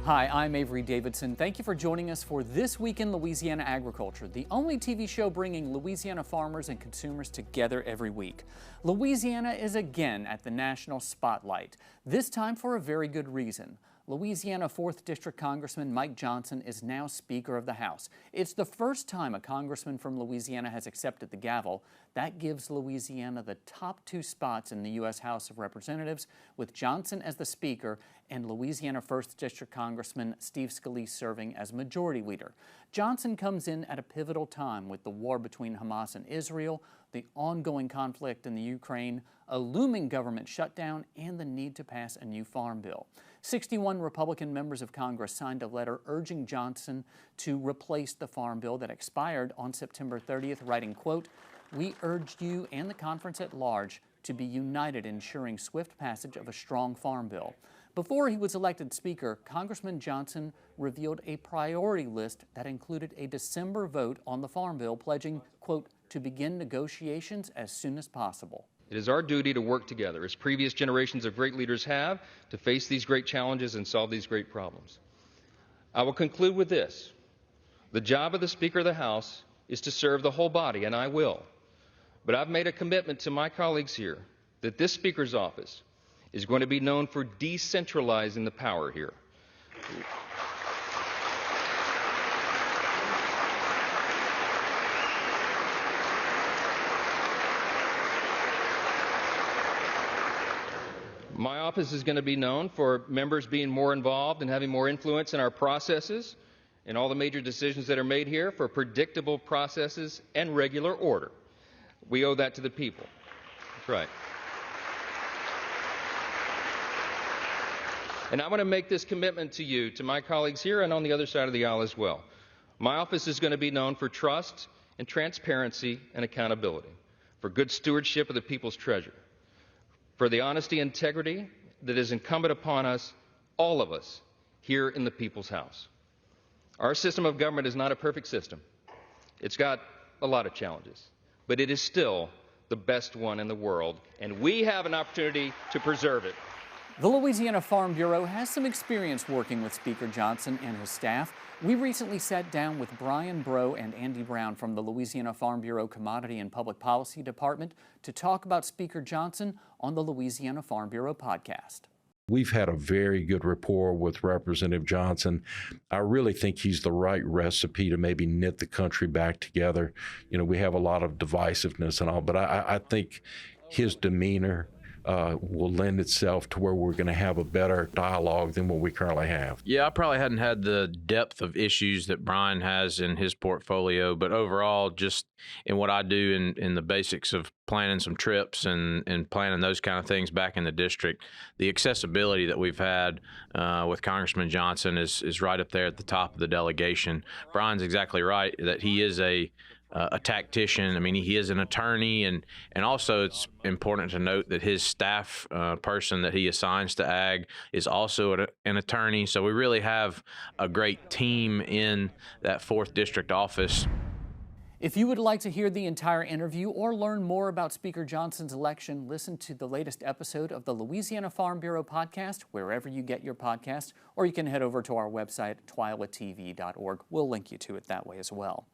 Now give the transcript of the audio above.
Hi, I'm Avery Davidson. Thank you for joining us for This Week in Louisiana Agriculture, the only TV show bringing Louisiana farmers and consumers together every week. Louisiana is again at the national spotlight, this time for a very good reason. Louisiana 4th District Congressman Mike Johnson is now Speaker of the House. It's the first time a congressman from Louisiana has accepted the gavel. That gives Louisiana the top two spots in the U.S. House of Representatives, with Johnson as the Speaker and Louisiana 1st District Congressman Steve Scalise serving as Majority Leader. Johnson comes in at a pivotal time with the war between Hamas and Israel, the ongoing conflict in the Ukraine, a looming government shutdown, and the need to pass a new farm bill. 61 Republican members of Congress signed a letter urging Johnson to replace the farm bill that expired on September 30th, writing, quote, "We urge you and the conference at large to be united in ensuring swift passage of a strong farm bill." Before he was elected Speaker, Congressman Johnson revealed a priority list that included a December vote on the farm bill, pledging, quote, "to begin negotiations as soon as possible." It is our duty to work together, as previous generations of great leaders have, to face these great challenges and solve these great problems. I will conclude with this. The job of the Speaker of the House is to serve the whole body, and I will. But I've made a commitment to my colleagues here that this Speaker's office is going to be known for decentralizing the power here. My office is going to be known for members being more involved and having more influence in our processes and all the major decisions that are made here, for predictable processes and regular order. We owe that to the people. That's right. And I want to make this commitment to you, to my colleagues here and on the other side of the aisle as well. My office is going to be known for trust and transparency and accountability, for good stewardship of the people's treasure, for the honesty and integrity that is incumbent upon us, all of us, here in the People's House. Our system of government is not a perfect system. It's got a lot of challenges, but it is still the best one in the world, and we have an opportunity to preserve it. The Louisiana Farm Bureau has some experience working with Speaker Johnson and his staff. We recently sat down with Brian Breaux and Andy Brown from the Louisiana Farm Bureau Commodity and Public Policy Department to talk about Speaker Johnson on the Louisiana Farm Bureau podcast. We've had a very good rapport with Representative Johnson. I really think he's the right recipe to maybe knit the country back together. You know, we have a lot of divisiveness and all, but I think his demeanor will lend itself to where we're going to have a better dialogue than what we currently have. Yeah, I probably hadn't had the depth of issues that Brian has in his portfolio, but overall, just in what I do in the basics of planning some trips and planning those kind of things back in the district, the accessibility that we've had with Congressman Johnson is right up there at the top of the delegation. Brian's exactly right that he is a tactician. I mean, he is an attorney, and also it's important to note that his staff person that he assigns to Ag is also an attorney. So we really have a great team in that 4th District office. If you would like to hear the entire interview or learn more about Speaker Johnson's election, listen to the latest episode of the Louisiana Farm Bureau podcast, wherever you get your podcast, or you can head over to our website, twilatv.org. We'll link you to it that way as well.